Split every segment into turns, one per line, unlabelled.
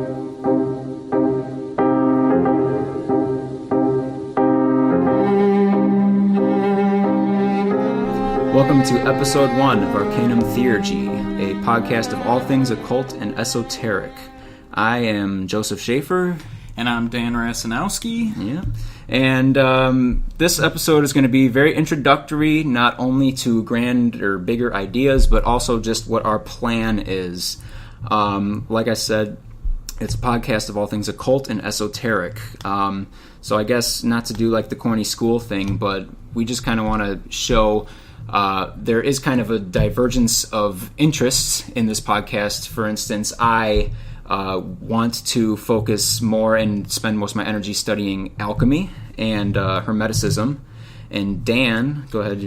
Welcome to episode 1 of Arcanum Theurgy, a podcast of all things occult and esoteric. I am Joseph Schaefer.
And I'm Dan Rasanowski.
Yeah. And this episode is going to be very introductory, not only to grand or bigger ideas, but also just what our plan is. Like I said, it's a podcast of all things occult and esoteric. So I guess not to do like the corny school thing, but we just kind of want to show there is kind of a divergence of interests in this podcast. For instance, I want to focus more and spend most of my energy studying alchemy and Hermeticism. And Dan, go ahead.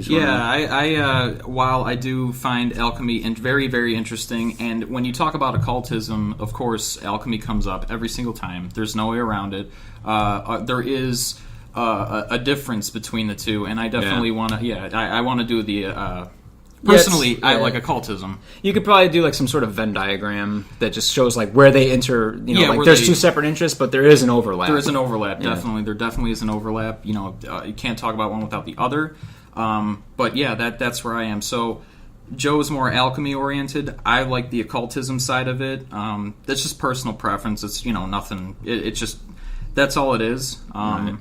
While I do find alchemy very, very interesting, and when you talk about occultism, of course, alchemy comes up every single time. There's no way around it. There is a difference between the two, and I definitely want to. Yeah, I want to do the. Personally, I like occultism.
You could probably do like some sort of Venn diagram that just shows like where they enter. There's two separate interests, but there is an overlap.
There is an overlap, definitely. There definitely is an overlap. You can't talk about one without the other. But yeah, that's where I am. So Joe's more alchemy oriented. I like the occultism side of it. That's just personal preference. It's nothing. It's just that's all it is. Right.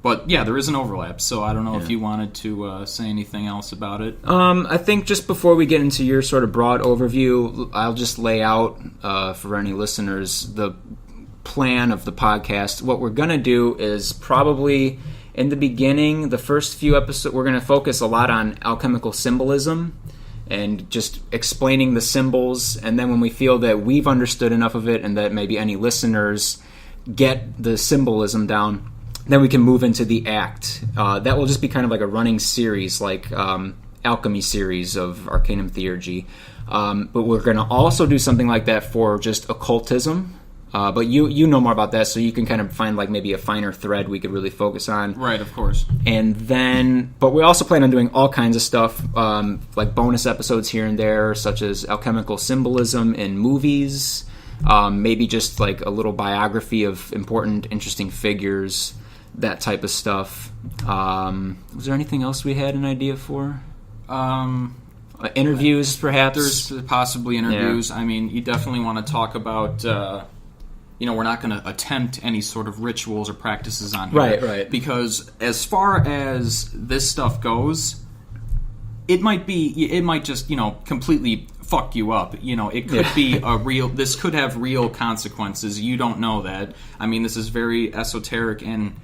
But yeah, there is an overlap, so I don't know if you wanted to say anything else about it.
I think just before we get into your sort of broad overview, I'll just lay out for any listeners the plan of the podcast. What we're going to do is probably in the beginning, the first few episodes, we're going to focus a lot on alchemical symbolism and just explaining the symbols. And then when we feel that we've understood enough of it and that maybe any listeners get the symbolism down, then we can move into the act. That will just be kind of like a running series, like Alchemy series of Arcanum Theurgy. But we're going to also do something like that for just occultism. But you know more about that, so you can kind of find like maybe a finer thread we could really focus on.
Right, of course.
And then, but we also plan on doing all kinds of stuff, like bonus episodes here and there, such as alchemical symbolism in movies. Maybe just like a little biography of important, interesting figures. That type of stuff. Was there anything else we had an idea for? Interviews, perhaps?
There's possibly interviews. Yeah. I mean, you definitely want to talk about, we're not going to attempt any sort of rituals or practices on here.
Right.
Because as far as this stuff goes, it might just, completely fuck you up. It could be this could have real consequences. You don't know that. I mean, this is very esoteric and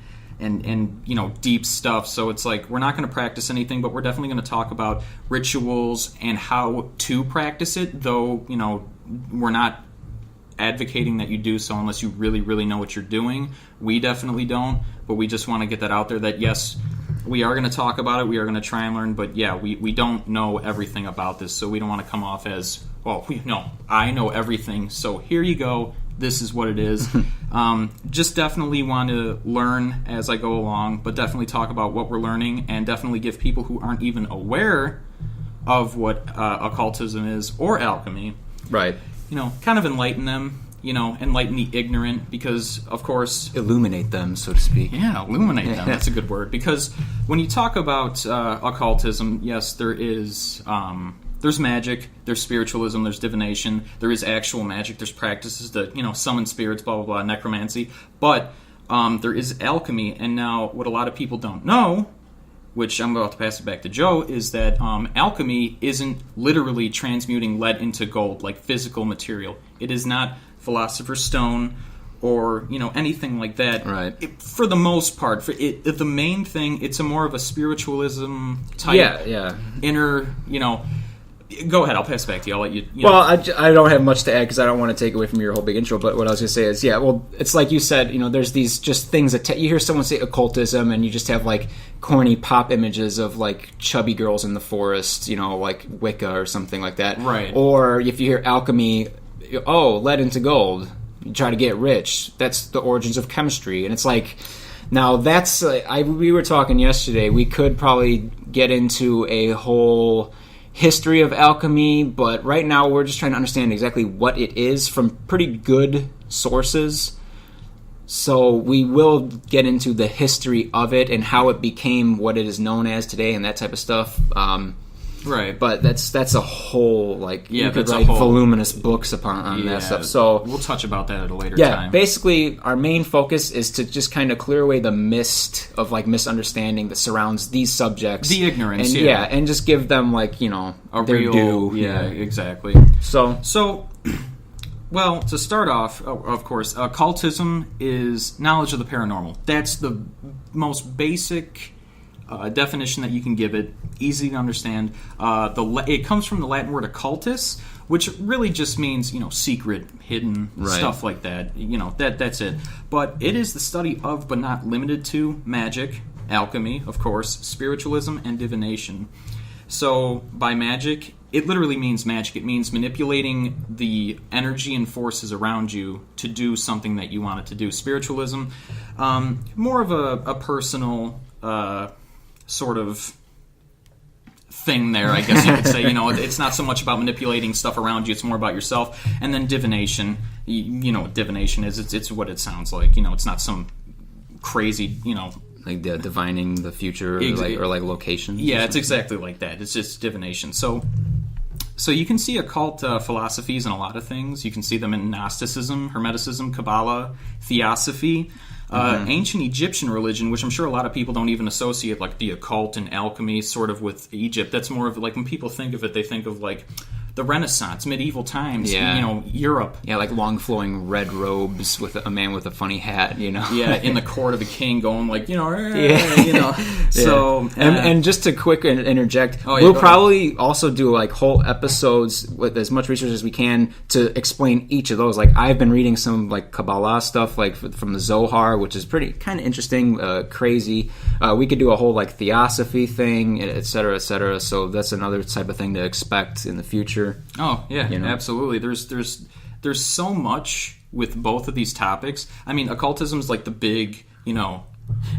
deep stuff, so it's like we're not going to practice anything, but we're definitely going to talk about rituals and how to practice it, though we're not advocating that you do so unless you really, really know what you're doing. We definitely don't, but we just want to get that out there that yes, we are going to talk about it, we are going to try and learn, but yeah, we don't know everything about this, so we don't want to come off as, I know everything, so here you go, this is what it is. Just definitely want to learn as I go along, but definitely talk about what we're learning and definitely give people who aren't even aware of what occultism is or alchemy.
Right.
Kind of enlighten them, enlighten the ignorant because, of course...
Illuminate them, so to speak.
Yeah, illuminate them. That's a good word. Because when you talk about occultism, yes, there is... There's magic, there's spiritualism, there's divination, there is actual magic, there's practices to, summon spirits, blah, blah, blah, necromancy. But there is alchemy, and now what a lot of people don't know, which I'm about to pass it back to Joe, is that alchemy isn't literally transmuting lead into gold, like physical material. It is not Philosopher's Stone or, anything like that.
Right.
For the most part, the main thing, it's a more of a spiritualism type inner, Go ahead, I'll pass it back to you. I'll let you...
Well, I don't have much to add because I don't want to take away from your whole big intro, but what I was going to say is, it's like you said, there's these just things that... you hear someone say occultism and you just have, like, corny pop images of, like, chubby girls in the forest, like Wicca or something like that.
Right.
Or if you hear alchemy, lead into gold, you try to get rich. That's the origins of chemistry. And it's like... Now, that's... we were talking yesterday, we could probably get into a whole... history of alchemy, but right now we're just trying to understand exactly what it is from pretty good sources. So we will get into the history of it and how it became what it is known as today and that type of stuff.
Right,
but that's a whole, like, you could write voluminous books on that stuff. So
we'll touch about that at a later time.
Yeah, basically, our main focus is to just kind of clear away the mist of, like, misunderstanding that surrounds these subjects,
the ignorance,
and and just give them, like, you know, their due.
Yeah, exactly. So. Well, to start off, of course, occultism is knowledge of the paranormal. That's the most basic definition that you can give it, easy to understand. It comes from the Latin word occultus, which really just means, you know, secret, hidden, stuff like that. You know, that's it. But it is the study of, but not limited to, magic, alchemy, of course, spiritualism, and divination. So, by magic, it literally means magic. It means manipulating the energy and forces around you to do something that you want it to do. Spiritualism, more of a personal sort of thing there, I guess you could say. You know, it's not so much about manipulating stuff around you, it's more about yourself. And then divination, you know what divination is. It's what it sounds like. You know, it's not some crazy, you know...
Like divining the future or like locations?
Yeah, it's exactly like that. It's just divination. So you can see occult philosophies in a lot of things. You can see them in Gnosticism, Hermeticism, Kabbalah, Theosophy, ancient Egyptian religion, which I'm sure a lot of people don't even associate, like the occult and alchemy sort of with Egypt. That's more of like when people think of it, they think of like the Renaissance, medieval times, you know, Europe.
Yeah, like long flowing red robes with a man with a funny hat, you know.
Yeah, in the court of a king going like, you know, you know. So
and just to quick interject, we'll probably also do like whole episodes with as much research as we can to explain each of those. Like I've been reading some like Kabbalah stuff, like from the Zohar, which is pretty kind of interesting, crazy. We could do a whole like theosophy thing, et cetera, et cetera. So that's another type of thing to expect in the future.
Oh yeah,
you know?
Absolutely. There's so much with both of these topics. I mean, occultism is like the big, you know,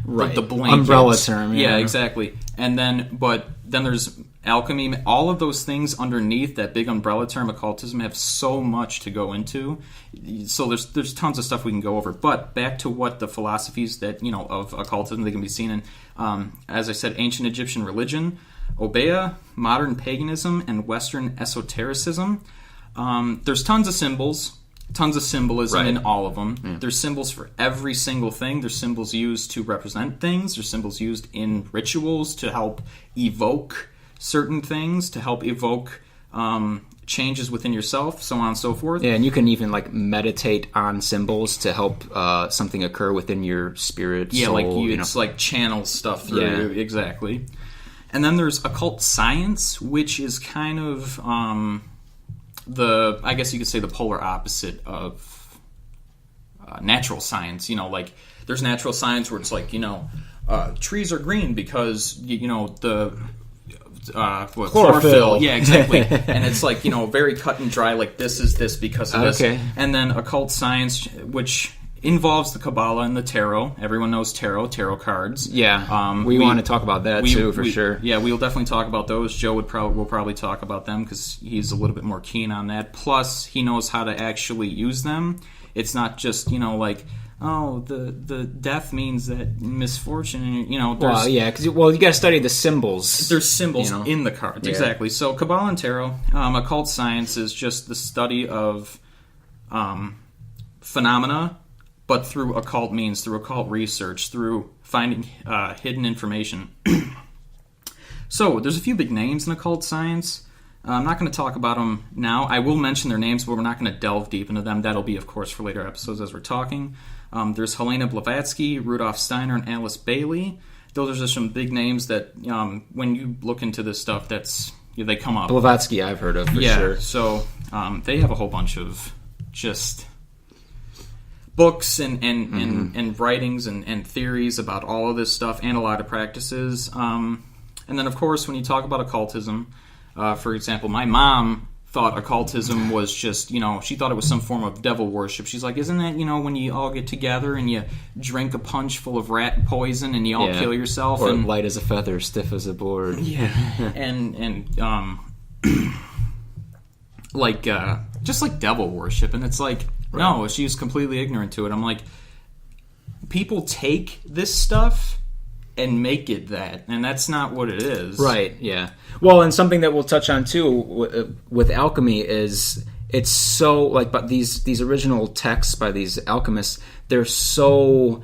the blanket
umbrella term.
Yeah, exactly. And then there's alchemy. All of those things underneath that big umbrella term, occultism, have so much to go into. So there's tons of stuff we can go over. But back to what the philosophies that, you know, of occultism they can be seen in. As I said, ancient Egyptian religion, Obeah, modern paganism, and Western esotericism. There's tons of symbols, tons of symbolism in all of them. Yeah. There's symbols for every single thing. There's symbols used to represent things. There's symbols used in rituals to help evoke certain things, to help evoke changes within yourself, so on and so forth.
Yeah, and you can even like meditate on symbols to help something occur within your spirit.
Yeah,
soul,
like it's like channel stuff through you. Exactly. And then there's occult science, which is kind of I guess you could say the polar opposite of natural science. You know, like there's natural science where it's like, you know, trees are green because, you know, the chlorophyll. Yeah, exactly. And it's like, you know, very cut and dry, like this is this because of this. And then occult science, which involves the Kabbalah and the tarot. Everyone knows tarot cards.
Yeah, we want to talk about that too, for sure.
Yeah, we'll definitely talk about those. Joe will probably talk about them because he's a little bit more keen on that. Plus, he knows how to actually use them. It's not just, you know, like, oh, the death means that misfortune, you know.
Well, yeah, because you got to study the symbols.
There's symbols in the cards, exactly. So Kabbalah and tarot, occult science is just the study of phenomena, but through occult means, through occult research, through finding hidden information. So there's a few big names in occult science. I'm not going to talk about them now. I will mention their names, but we're not going to delve deep into them. That'll be, of course, for later episodes as we're talking. There's Helena Blavatsky, Rudolf Steiner, and Alice Bailey. Those are some big names that, when you look into this stuff, they come up.
Blavatsky I've heard of, for sure.
So they have a whole bunch of just books and writings and theories about all of this stuff and a lot of practices. And then, of course, when you talk about occultism, for example, my mom thought occultism was just, you know, she thought it was some form of devil worship. She's like, isn't that, you know, when you all get together and you drink a punch full of rat poison and you all kill yourself?
Or
and
light as a feather, stiff as a board.
Yeah. and like, just like devil worship. And it's like, No, she was completely ignorant to it. I'm like, people take this stuff and make it that, and that's not what it is.
Right, yeah. Well, and something that we'll touch on, too, with alchemy is it's so, like, but these original texts by these alchemists, they're so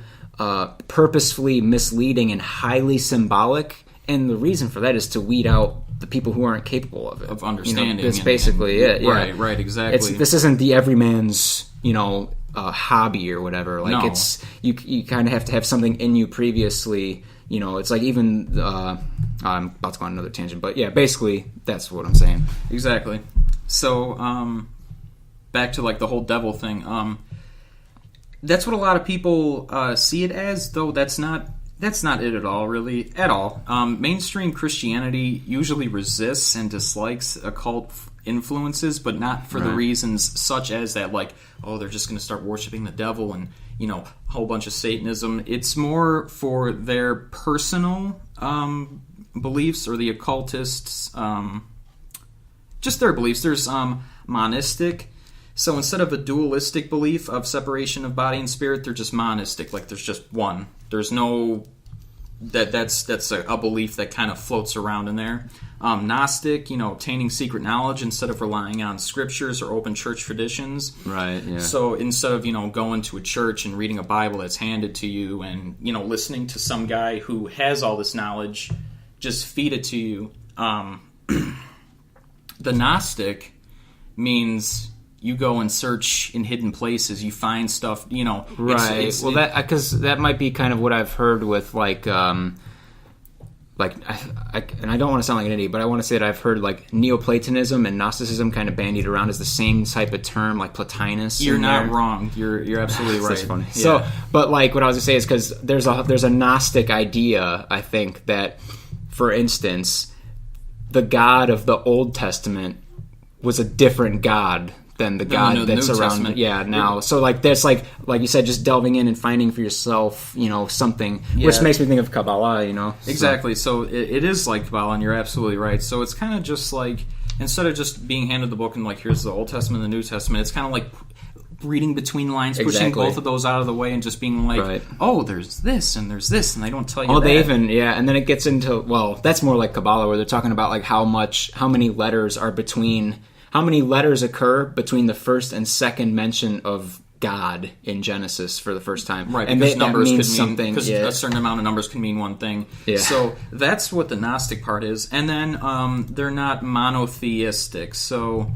purposefully misleading and highly symbolic, and the reason for that is to weed out the people who aren't capable of it.
Of understanding.
That's basically it, yeah.
Right, exactly.
This isn't the everyman's, hobby or whatever. Like, it's, you kind of have to have something in you previously, it's like even, I'm about to go on another tangent, but yeah, basically, that's what I'm saying.
Exactly. So, back to, like, the whole devil thing, that's what a lot of people see it as, though that's not it at all, really, at all. Mainstream Christianity usually resists and dislikes occult influences, but not for the reasons such as that, like, they're just going to start worshiping the devil and, a whole bunch of Satanism. It's more for their personal beliefs, or the occultists, just their beliefs. There's monistic. So instead of a dualistic belief of separation of body and spirit, they're just monistic. Like, there's just one. There's no... That's a belief that kind of floats around in there. Gnostic, obtaining secret knowledge instead of relying on scriptures or open church traditions.
Right, yeah.
So instead of, going to a church and reading a Bible that's handed to you and, listening to some guy who has all this knowledge just feed it to you, the Gnostic means... you go and search in hidden places. You find stuff,
Right. Because that might be kind of what I've heard with, like, and I don't want to sound like an idiot, but I want to say that I've heard, like, Neoplatonism and Gnosticism kind of bandied around as the same type of term, like Plotinus.
You're not wrong. You're absolutely right.
That's funny.
Yeah.
So, but, like, what I was going to say is because there's a Gnostic idea, I think, that, for instance, the God of the Old Testament was a different God than the God that's around now. So, like, there's, like you said, just delving in and finding for yourself, something, which makes me think of Kabbalah,
Exactly. So it is like Kabbalah, and you're absolutely right. So it's kind of just like, instead of just being handed the book and, like, here's the Old Testament and the New Testament, it's kind of like reading between lines, pushing both of those out of the way, and just being like, there's this, and there's this, and they don't tell you that.
They even, and then it gets into, that's more like Kabbalah, where they're talking about, like, how many letters occur between the first and second mention of God in Genesis for the first time.
Right,
and
because numbers
that means
could mean
something.
Because a certain amount of numbers can mean one thing. Yeah. So that's what the Gnostic part is. And then they're not monotheistic. So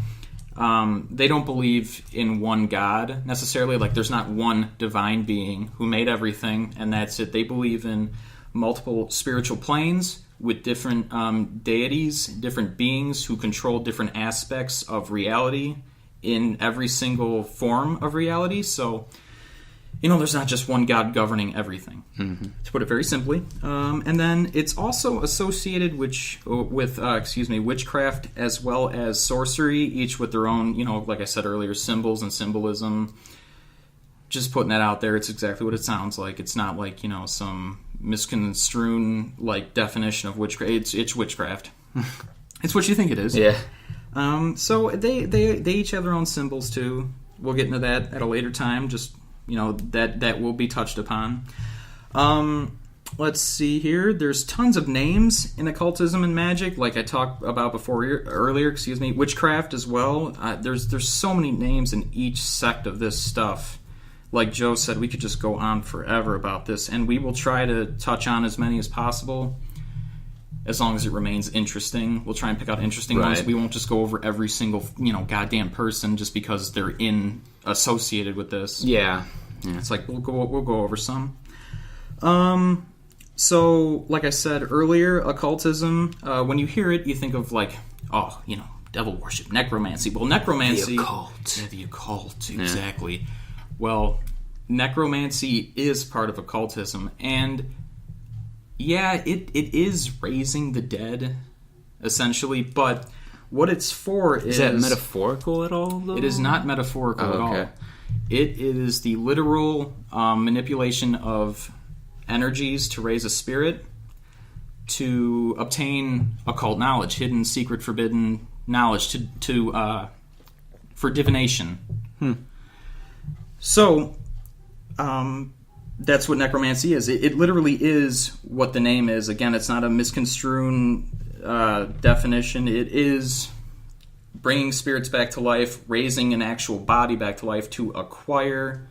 they don't believe in one God necessarily. Like, there's not one divine being who made everything, and that's it. They believe in multiple spiritual planes with different deities, different beings who control different aspects of reality in every single form of reality. So, there's not just one God governing everything, to put it very simply. And then it's also associated with witchcraft as well as sorcery, each with their own, like I said earlier, symbols and symbolism. Just putting that out there, it's exactly what it sounds like. It's not like, some misconstrued, like, definition of witchcraft. It's witchcraft. It's what you think it is.
Yeah.
So they each have their own symbols too. We'll get into that at a later time. Just, that will be touched upon. Let's see here. There's tons of names in occultism and magic, like I talked about earlier. Witchcraft as well. There's so many names in each sect of this stuff. Like Joe said, we could just go on forever about this, and we will try to touch on as many as possible, as long as it remains interesting. We'll try and pick out interesting ones. We won't just go over every single, goddamn person just because they're associated with this.
Yeah.
It's like we'll go over some. So, like I said earlier, occultism. When you hear it, you think of, like, devil worship, necromancy. Well, necromancy,
the occult.
Yeah, the occult, exactly. Yeah. Well, necromancy is part of occultism, and it is raising the dead, essentially, but what it's for is...
Is that metaphorical at all, though?
It is not metaphorical at all. It is the literal manipulation of energies to raise a spirit to obtain occult knowledge, hidden, secret, forbidden knowledge, for divination. So, that's what necromancy is. It literally is what the name is. Again, it's not a misconstrued definition. It is bringing spirits back to life, raising an actual body back to life to acquire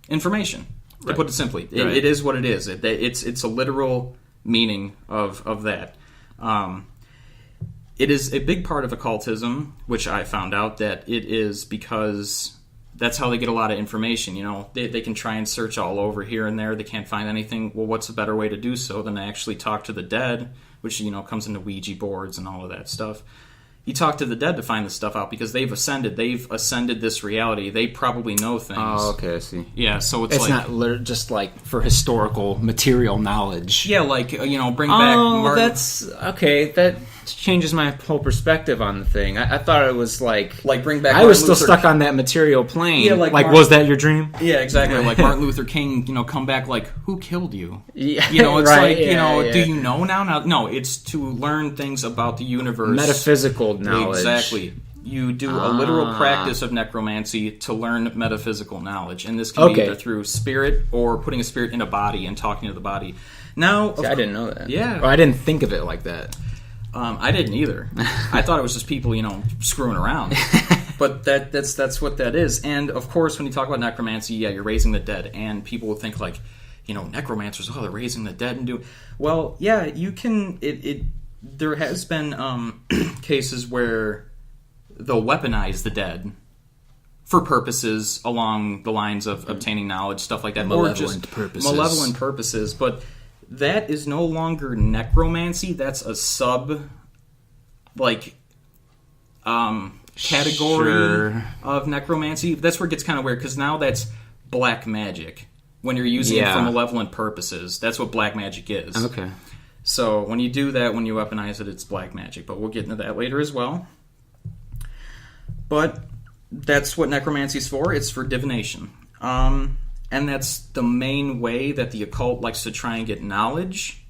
information. To put it simply, it is what it is. It's a literal meaning of that. It is a big part of occultism, which I found out that it is because that's how they get a lot of information. They can try and search all over here and there. They can't find anything. Well, what's a better way to do so than to actually talk to the dead, which comes into Ouija boards and all of that stuff. You talk to the dead to find this stuff out because they've ascended this reality. They probably know things.
Oh, okay, I see.
Yeah, so it's
like... not just like for historical material knowledge.
Yeah, like, bring back Martin...
Oh, that's... Okay, that changes my whole perspective on the thing. I thought it was like
bring back
I was still stuck on that material plane.
Yeah,
was that your dream?
Yeah, exactly. Like Martin Luther King, come back like, who killed you?
Yeah,
it's
right,
do you know now? No, it's to learn things about the universe.
Metaphysical knowledge.
Exactly. You do a literal practice of necromancy to learn metaphysical knowledge, and this can be either through spirit or putting a spirit in a body and talking to the body. Now,
I didn't know that.
Yeah.
Or I didn't think of it like that.
I didn't either. I thought it was just people, screwing around. But that's what that is. And of course, when you talk about necromancy, you're raising the dead, and people will think like, necromancers, they're raising the dead and do. Well, yeah, you can. There has been cases where they'll weaponize the dead for purposes along the lines of obtaining knowledge, stuff like that,
malevolent
purposes, but. That is no longer necromancy. That's a category of necromancy. That's where it gets kind of weird, because now that's black magic. When you're using it for malevolent purposes, that's what black magic is.
Okay.
So when you do that, when you weaponize it, it's black magic. But we'll get into that later as well. But that's what necromancy is for. It's for divination. And that's the main way that the occult likes to try and get knowledge,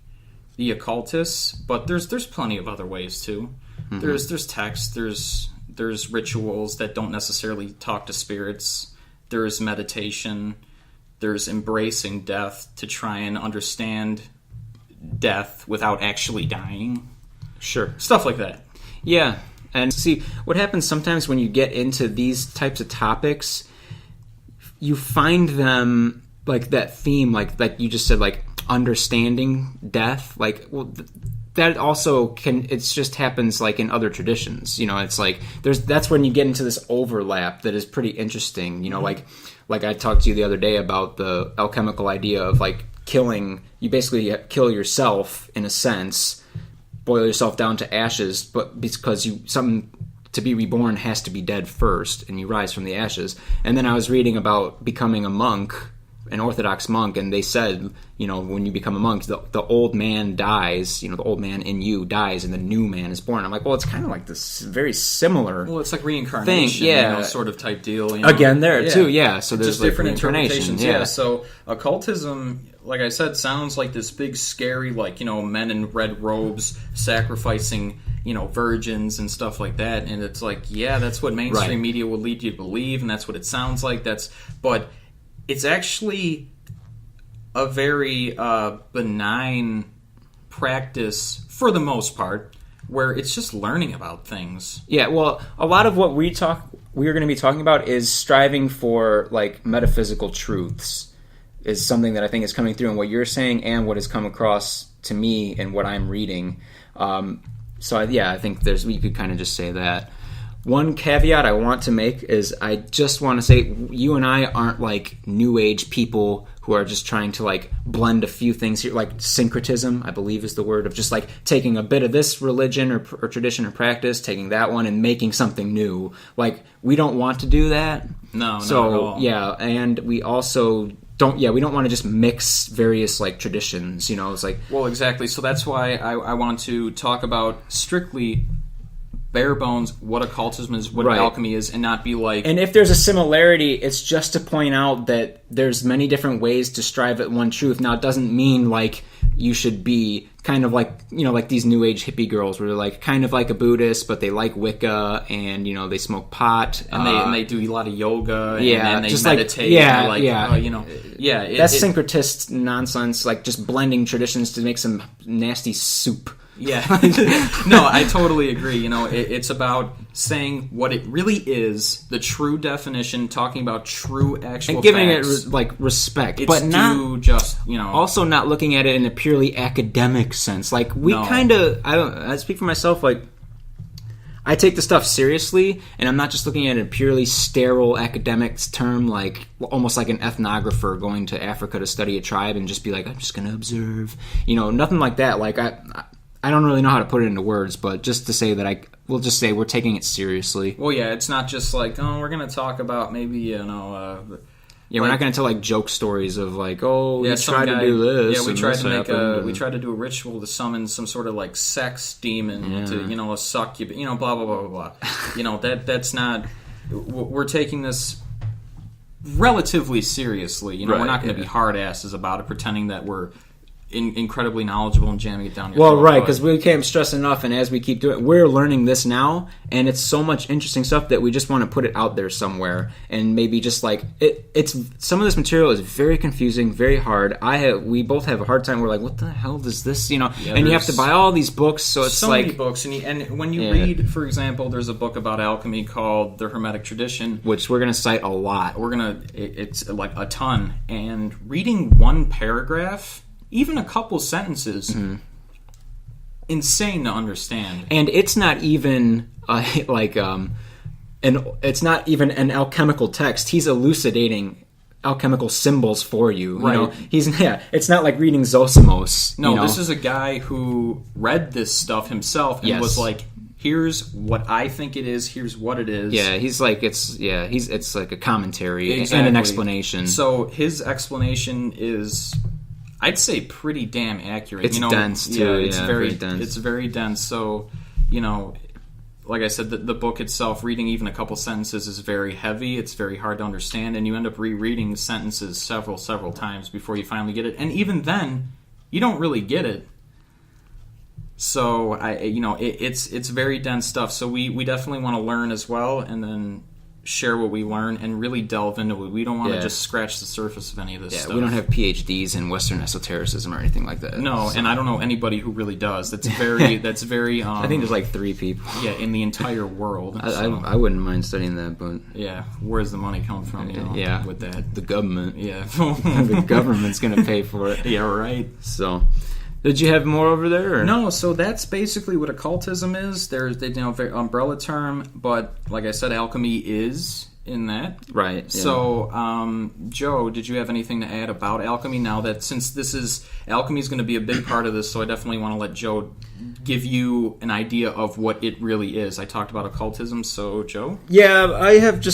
the occultists. But there's plenty of other ways too. Mm-hmm. There's text. There's rituals that don't necessarily talk to spirits. There's meditation. There's embracing death to try and understand death without actually dying.
Sure,
stuff like that.
Yeah, and see what happens sometimes when you get into these types of topics. You find them like that theme, like you just said, like understanding death. That also can. It just happens like in other traditions. It's like that's when you get into this overlap that is pretty interesting. Mm-hmm. Like I talked to you the other day about the alchemical idea of like killing. You basically kill yourself in a sense, boil yourself down to ashes, but because to be reborn has to be dead first, and you rise from the ashes. And then I was reading about becoming a monk, an Orthodox monk, and they said, when you become a monk, the old man dies, the old man in you dies, and the new man is born. I'm like, well, it's kind of like this very similar
Well, it's like reincarnation,
thing,
sort of type deal.
Again, too, yeah. So there's
just
like
different
reincarnations,
interpretations, So occultism, like I said, sounds like this big, scary, men in red robes sacrificing virgins and stuff like that, and it's like, that's what mainstream media will lead you to believe, and that's what it sounds like. But it's actually a very benign practice for the most part, where it's just learning about things.
Yeah, well, a lot of what we're going to be talking about is striving for like metaphysical truths. Is something that I think is coming through in what you're saying and what has come across to me and what I'm reading. So I think we could kind of just say that. One caveat I want to make is I just want to say you and I aren't like New Age people who are just trying to like blend a few things here, like syncretism, I believe is the word, of just like taking a bit of this religion or tradition or practice, taking that one and making something new. Like, we don't want to do that.
No, not at all.
Yeah, and we also we don't want to just mix various like traditions, it's like...
Well, exactly. So that's why I want to talk about strictly bare bones what occultism is, what alchemy is, and not be like...
And if there's a similarity, it's just to point out that there's many different ways to strive at one truth. Now, it doesn't mean like you should be kind of like, like these new age hippie girls where they're like kind of like a Buddhist, but they like Wicca, and they smoke pot,
and they do a lot of yoga,
yeah,
and they
just
meditate,
that's syncretist nonsense, like just blending traditions to make some nasty soup.
Yeah. No, I totally agree. It's about saying what it really is, the true definition, talking about true actual
and giving
facts.
it respect,
It's
but not
just
also not looking at it in a purely academic sense. Like we kind of, I speak for myself. Like I take the stuff seriously, and I'm not just looking at it in a purely sterile academic term, like almost like an ethnographer going to Africa to study a tribe and just be like, I'm just going to observe. Nothing like that. Like I don't really know how to put it into words, but just to say that we'll just say we're taking it seriously.
Well, yeah, it's not just like, we're going to talk about maybe,
we're not going to tell like joke stories of like, we tried to do this.
Yeah, we tried to we tried to do a ritual to summon some sort of like sex demon to, suck you, blah, blah, blah, blah, blah. That's not, we're taking this relatively seriously. We're not going to be hard asses about it, pretending that we're incredibly knowledgeable and jamming it down your throat.
Right, because we can't stress enough, and as we keep doing it, we're learning this now, and it's so much interesting stuff that we just want to put it out there somewhere, and maybe just like it's some of this material is very confusing, very hard. We both have a hard time. We're like, what the hell does this, and you have to buy all these books, so it's
many books, and when you read, for example, there's a book about alchemy called The Hermetic Tradition,
which we're going to cite a lot.
It's like a ton, and reading one paragraph, even a couple sentences, insane to understand.
And it's not even it's not even an alchemical text. He's elucidating alchemical symbols for you.
Right.
It's not like reading Zosimos.
No, this is a guy who read this stuff himself and was like, here's what I think it is, here's what it is.
Yeah, he's like it's like a commentary and an explanation.
So his explanation is, I'd say, pretty damn accurate.
It's dense too.
Yeah, it's very
dense.
It's very dense. So, like I said, the book itself, reading even a couple sentences is very heavy. It's very hard to understand, and you end up rereading sentences several times before you finally get it. And even then, you don't really get it. So it's very dense stuff. So we definitely want to learn as well, and then share what we learn and really delve into it. We don't want to just scratch the surface of any of this stuff.
We don't have PhDs in Western esotericism or anything like that.
No, and I don't know anybody who really does. That's very
I think there's like 3 people.
Yeah, in the entire world.
I wouldn't mind studying that, but
yeah, where's the money come from? With that,
the government.
Yeah,
the government's going to pay for it.
Yeah, right.
So. Did you have more over there? Or?
No, so that's basically what occultism is. There's very umbrella term, but like I said, alchemy is in that.
Right. Yeah.
So, Joe, did you have anything to add about alchemy now that since alchemy is going to be a big part of this, so I definitely want to let Joe give you an idea of what it really is. I talked about occultism, so Joe?
Yeah, I have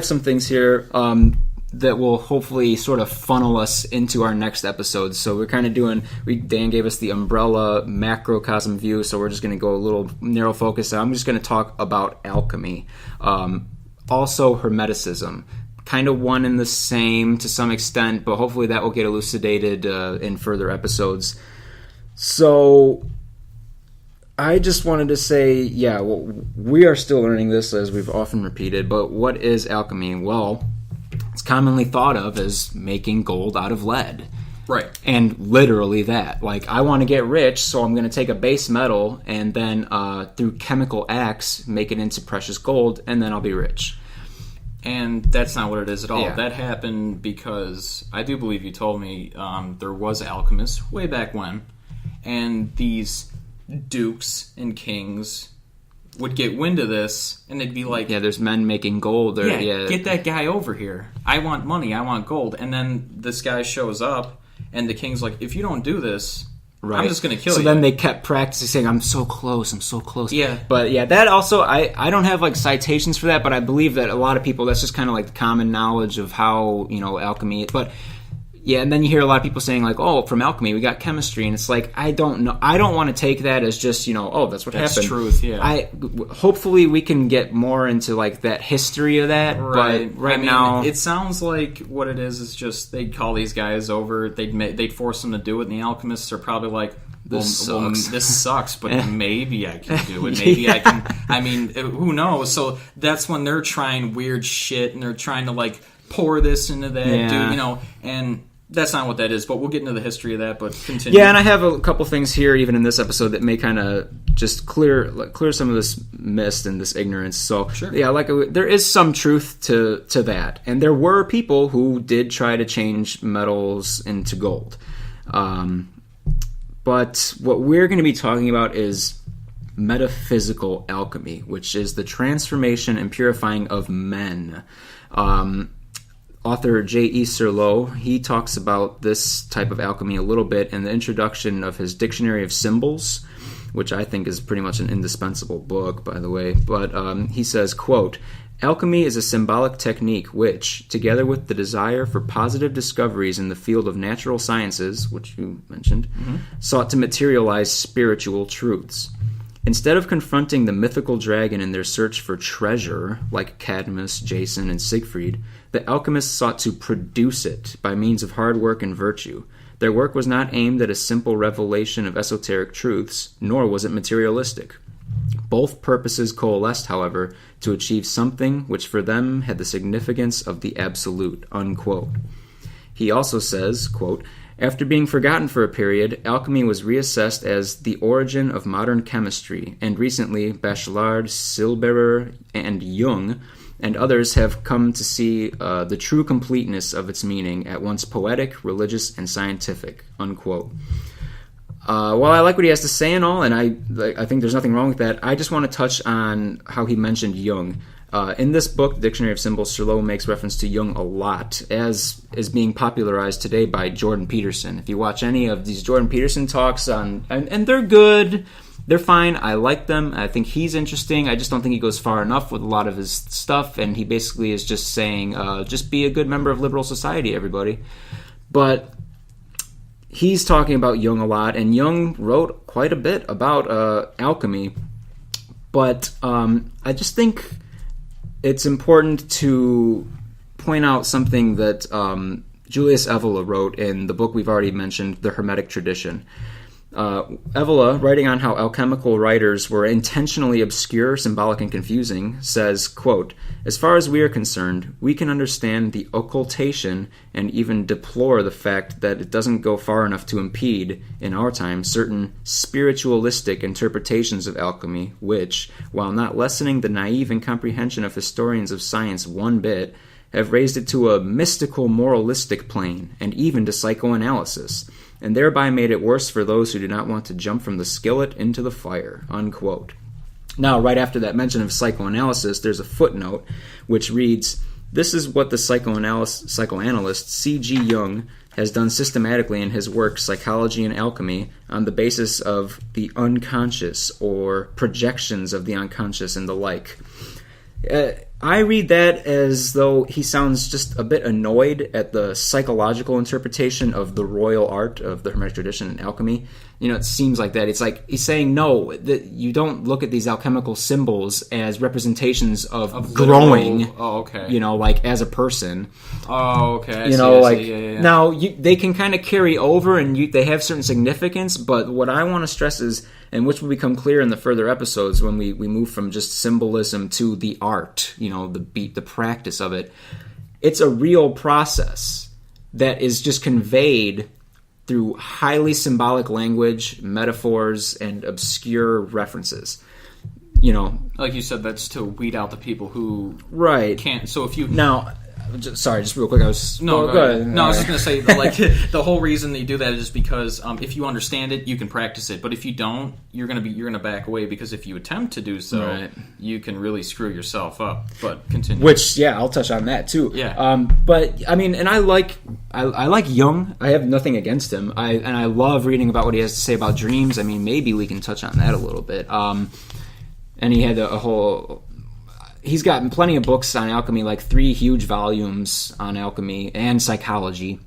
some things here. That will hopefully sort of funnel us into our next episode. So we're kind of Dan gave us the umbrella macrocosm view, so we're just going to go a little narrow focus. I'm just going to talk about alchemy. Also Hermeticism. Kind of one and the same to some extent, but hopefully that will get elucidated in further episodes. So I just wanted to say, we are still learning this, as we've often repeated, but what is alchemy? Well, it's commonly thought of as making gold out of lead.
Right.
And literally that. Like, I want to get rich, so I'm going to take a base metal and then through chemical acts make it into precious gold, and then I'll be rich.
And that's not what it is at all.
Yeah.
That happened because I do believe you told me there was alchemists way back when, and these dukes and kings would get wind of this, and they'd be like,
there's men making gold.
Get that guy over here. I want money. I want gold. And then this guy shows up, and the king's like, if you don't do this, I'm just going to kill you.
So then they kept practicing saying, I'm so close.
Yeah.
But that also, I don't have like citations for that, but I believe that a lot of people, that's just kind of like the common knowledge of how, alchemy, but Yeah, and then you hear a lot of people saying like, "Oh, from alchemy we got chemistry," and it's like, I don't know. I don't want to take that as just oh, that's what happened.
That's truth. Yeah.
Hopefully we can get more into like that history of that.
Right.
But right now,
it sounds like what it is just they'd call these guys over. They'd force them to do it, and the alchemists are probably like, this sucks, but maybe I can do it. Maybe I can. I mean, who knows? So that's when they're trying weird shit, and they're trying to like pour this into that, and that's not what that is. But we'll get into the history of that. But continue.
Yeah, and I have a couple things here, even in this episode, that may kind of just clear some of this mist and this ignorance. So
sure.
Yeah, there is some truth to that, and there were people who did try to change metals into gold. But what we're going to be talking about is metaphysical alchemy, which is the transformation and purifying of men. Author J.E. Serlo, he talks about this type of alchemy a little bit in the introduction of his Dictionary of Symbols, which I think is pretty much an indispensable book, by the way. But he says, quote, "Alchemy is a symbolic technique which, together with the desire for positive discoveries in the field of natural sciences," which you mentioned, sought to materialize spiritual truths. Instead of confronting the mythical dragon in their search for treasure, like Cadmus, Jason, and Siegfried, the alchemists sought to produce it by means of hard work and virtue. Their work was not aimed at a simple revelation of esoteric truths, nor was it materialistic. Both purposes coalesced, however, to achieve something which for them had the significance of the absolute," unquote. He also says, quote, "After being forgotten for a period, alchemy was reassessed as the origin of modern chemistry, and recently Bachelard, Silberer, and Jung, and others have come to see the true completeness of its meaning, at once poetic, religious, and scientific," unquote. While I like what he has to say and all, and I think there's nothing wrong with that, I just want to touch on how he mentioned Jung. In this book, Dictionary of Symbols, Serlo makes reference to Jung a lot, as is being popularized today by Jordan Peterson. If you watch any of these Jordan Peterson talks, and they're good, they're fine, I like them, I think he's interesting, I just don't think he goes far enough with a lot of his stuff, and he basically is just saying, just be a good member of liberal society, everybody. But he's talking about Jung a lot, and Jung wrote quite a bit about alchemy, but I just think it's important to point out something that Julius Evola wrote in the book we've already mentioned, The Hermetic Tradition. Evola, writing on how alchemical writers were intentionally obscure, symbolic, and confusing, says, quote, "As far as we are concerned, we can understand the occultation and even deplore the fact that it doesn't go far enough to impede, in our time, certain spiritualistic interpretations of alchemy, which, while not lessening the naive incomprehension of historians of science one bit, have raised it to a mystical moralistic plane, and even to psychoanalysis, and thereby made it worse for those who do not want to jump from the skillet into the fire," unquote. Now, right after that mention of psychoanalysis, there's a footnote which reads, "This is what the psychoanalyst C.G. Jung has done systematically in his work Psychology and Alchemy on the basis of the unconscious or projections of the unconscious and the like." I read that as though he sounds just a bit annoyed at the psychological interpretation of the royal art of the Hermetic Tradition and alchemy. It seems like that. It's like he's saying, no, that you don't look at these alchemical symbols as representations of growing.
Literal, oh, okay.
Like as a person.
Oh, okay.
Yeah. Now they can kind of carry over and they have certain significance, but what I want to stress is, and which will become clear in the further episodes when we move from just symbolism to the art, the practice of it, it's a real process that is just conveyed through highly symbolic language, metaphors, and obscure references.
Like you said, that's to weed out the people who
right
can't. So if you
now, sorry, just real quick, I was
go ahead. No, I was just going to say the whole reason they do that is because if you understand it, you can practice it. But if you don't, you're going to back away, because if you attempt to do so, right, you can really screw yourself up. But continue.
Which, yeah, I'll touch on that too.
Yeah.
But I mean, and I like Jung. I have nothing against him. I love reading about what he has to say about dreams. I mean, maybe we can touch on that a little bit. And he had a whole. He's gotten plenty of books on alchemy, like 3 huge volumes on alchemy and psychology.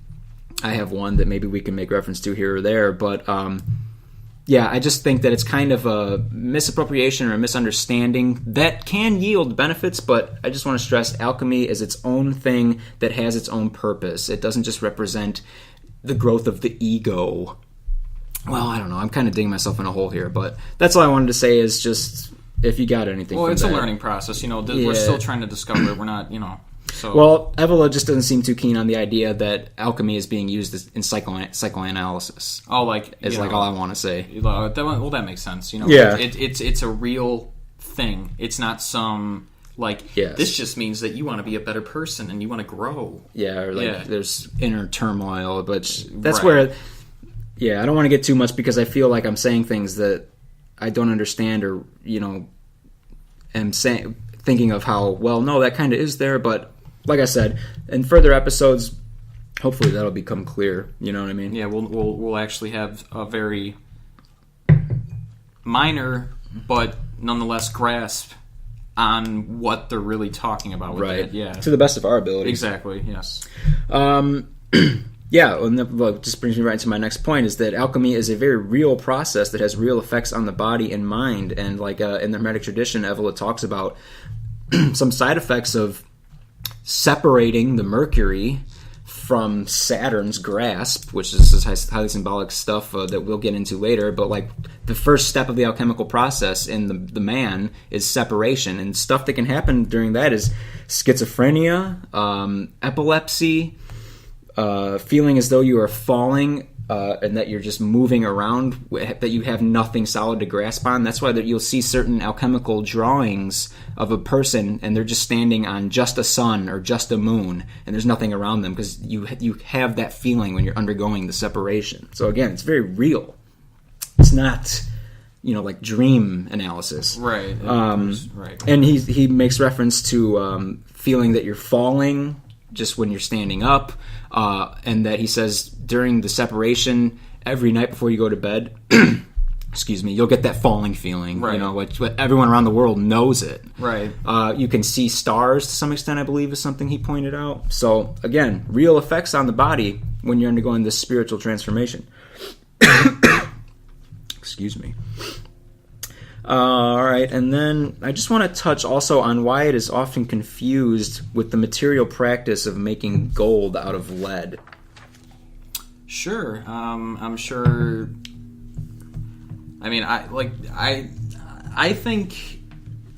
I have one that maybe we can make reference to here or there, but yeah, I just think that it's kind of a misappropriation or a misunderstanding that can yield benefits, but I just want to stress alchemy is its own thing that has its own purpose. It doesn't just represent the growth of the ego. Well, I don't know. I'm kind of digging myself in a hole here, but that's all I wanted to say is just if you got anything
Well,
from
it's
that.
a learning process. We're still trying to discover it. We're not, So.
Well, Evola just doesn't seem too keen on the idea that alchemy is being used in psychoanalysis.
Oh,
all I want to say.
That makes sense.
Yeah.
It's a real thing. It's not some this just means that you want to be a better person and you want to grow.
Yeah, or there's inner turmoil, but that's where. Yeah, I don't want to get too much because I feel like I'm saying things that I don't understand or am thinking of how no, that kind of is there, but. Like I said, in further episodes, hopefully that'll become clear. You know what I mean?
Yeah, we'll actually have a very minor but nonetheless grasp on what they're really talking about with it. Yeah,
to the best of our ability.
Exactly. Yes.
Yeah, and that just brings me right into my next point: is that alchemy is a very real process that has real effects on the body and mind, and in the Hermetic tradition, Evola talks about some side effects of separating the Mercury from Saturn's grasp, which is this highly symbolic stuff that we'll get into later, but the first step of the alchemical process in the man is separation, and stuff that can happen during that is schizophrenia, epilepsy, feeling as though you are falling and that you're just moving around, that you have nothing solid to grasp on. That's why you'll see certain alchemical drawings of a person and they're just standing on just a sun or just a moon and there's nothing around them because you have that feeling when you're undergoing the separation. So again, it's very real. It's not like dream analysis.
Right.
Right. And he makes reference to feeling that you're falling just when you're standing up, and that he says during the separation, every night before you go to bed, excuse me, you'll get that falling feeling.
Right.
What everyone around the world knows it.
Right.
You can see stars to some extent, I believe, is something he pointed out. So again, real effects on the body when you're undergoing this spiritual transformation. Excuse me. All right, and then I just want to touch also on why it is often confused with the material practice of making gold out of lead.
Sure, I'm sure. I mean, I think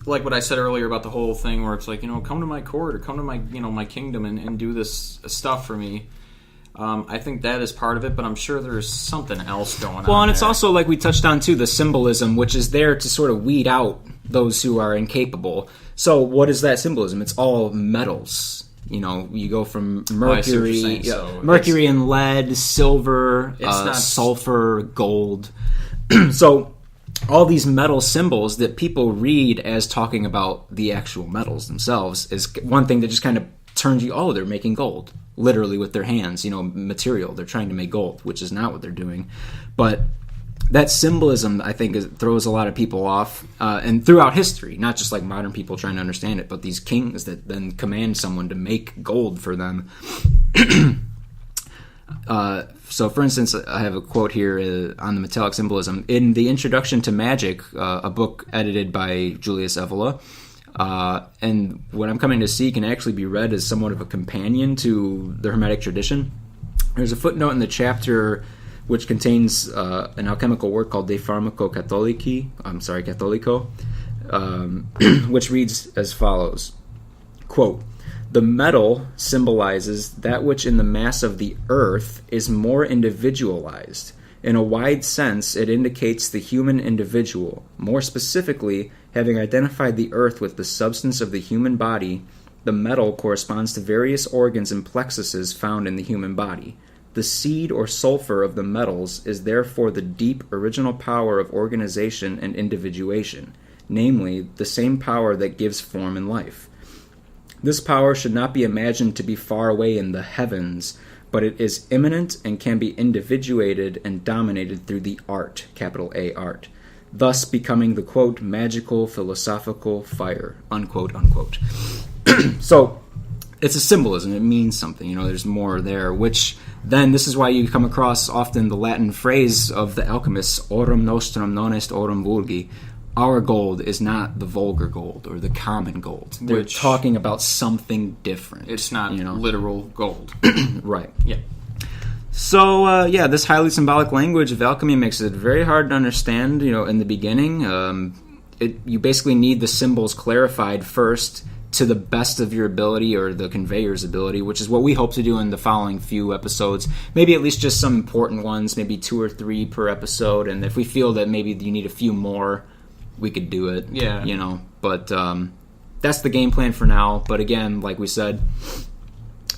like what I said earlier about the whole thing, where it's come to my court or come to my my kingdom and do this stuff for me. I think that is part of it, but I'm sure there's something else going on.
Well, and it's also, like we touched on too, the symbolism, which is there to sort of weed out those who are incapable. So what is that symbolism? It's all metals. You go from mercury, mercury and lead, silver, sulfur, gold. So all these metal symbols that people read as talking about the actual metals themselves is one thing that just kind of turns you, they're making gold. Literally with their hands, material. They're trying to make gold, which is not what they're doing. But that symbolism, I think, throws a lot of people off. And throughout history, not just like modern people trying to understand it, but these kings that then command someone to make gold for them. So, for instance, I have a quote here on the metallic symbolism. In the Introduction to Magic, a book edited by Julius Evola, and what I'm coming to see can actually be read as somewhat of a companion to the Hermetic tradition. There's a footnote in the chapter which contains an alchemical work called De Pharmaco Catholico, which reads as follows, quote, "The metal symbolizes that which in the mass of the earth is more individualized. In a wide sense, it indicates the human individual. More specifically, having identified the earth with the substance of the human body, the metal corresponds to various organs and plexuses found in the human body. The seed or sulfur of the metals is therefore the deep original power of organization and individuation, namely, the same power that gives form and life. This power should not be imagined to be far away in the heavens, but it is immanent and can be individuated and dominated through the art, capital A art, thus becoming the, quote, magical philosophical fire, unquote, unquote." So it's a symbolism. It means something. There's more there, which then this is why you come across often the Latin phrase of the alchemists, aurum nostrum non est aurum vulgi. Our gold is not the vulgar gold or the common gold. They're talking about something different.
It's not literal gold.
Right.
Yeah.
So, this highly symbolic language of alchemy makes it very hard to understand, in the beginning. You basically need the symbols clarified first to the best of your ability, or the conveyor's ability, which is what we hope to do in the following few episodes. Maybe at least just some important ones, maybe 2 or 3 per episode. And if we feel that maybe you need a few more, we could do it.
Yeah.
But that's the game plan for now. But again, like we said,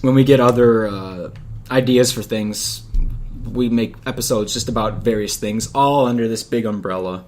when we get other ideas for things, we make episodes just about various things, all under this big umbrella,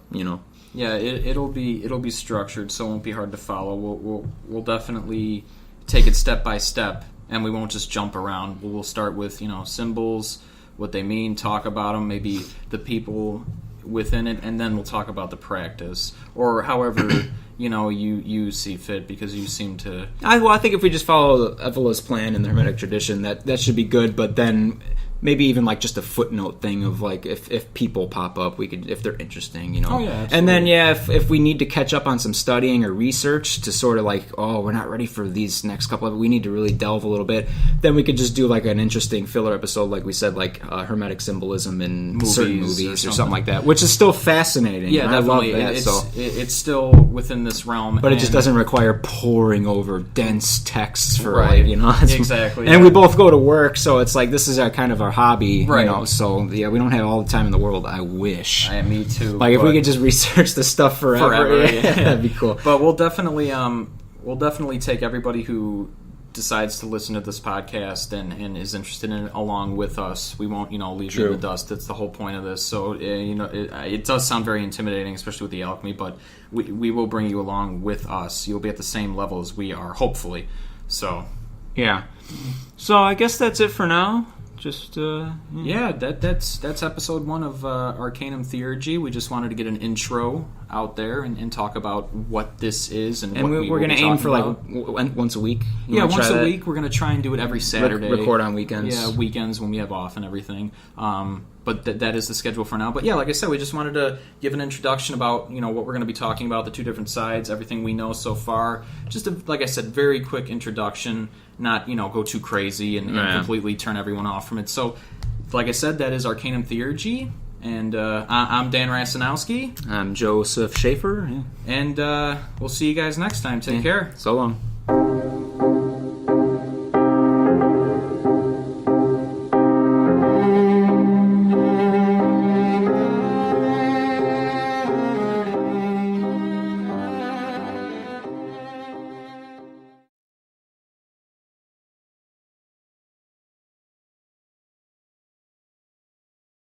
Yeah, it'll be structured, so it won't be hard to follow. We'll definitely take it step by step, and we won't just jump around. We'll start with symbols, what they mean, talk about them, maybe the people within it, and then we'll talk about the practice, or however you see fit, because you seem to.
I think if we just follow Evola's plan in the Hermetic tradition, that should be good. But then maybe even like just a footnote thing of like if people pop up, we could, if they're interesting,
Oh yeah, absolutely.
And then if we need to catch up on some studying or research to sort of like, we're not ready for these next couple of, we need to really delve a little bit, then we could just do like an interesting filler episode, like we said, like Hermetic symbolism in certain movies or something like that, which is still fascinating.
Yeah, definitely.
I love that.
It's still within this realm,
but it just doesn't require poring over dense texts for
right.
Exactly. And we both go to work, so it's like this is our kind of our hobby,
right?
So yeah, we don't have all the time in the world. I wish.
Me too.
Like if we could just research this stuff forever, yeah, that'd be cool.
But we'll definitely take everybody who decides to listen to this podcast and is interested in it along with us. We won't leave you in the dust. That's the whole point of this. So it does sound very intimidating, especially with the alchemy, but we will bring you along with us. You'll be at the same level as we are, hopefully. So
yeah. So I guess that's it for now. Just
that's episode 1 of Arcanum Theurgy. We just wanted to get an intro out there and talk about what this is and what we're
going to aim for
about.
Like once a week.
Once a week. We're going to try and do it every Saturday.
Record on weekends.
Yeah, weekends when we have off and everything. But that is the schedule for now. But yeah, like I said, we just wanted to give an introduction about what we're going to be talking about, the 2 different sides, everything we know so far. Just like I said, very quick introduction. Not go too crazy and completely turn everyone off from it. So, like I said, that is Arcanum Theurgy, and I'm Dan Rasanowski.
I'm Joseph Schaefer,
and we'll see you guys next time. Take care.
So long.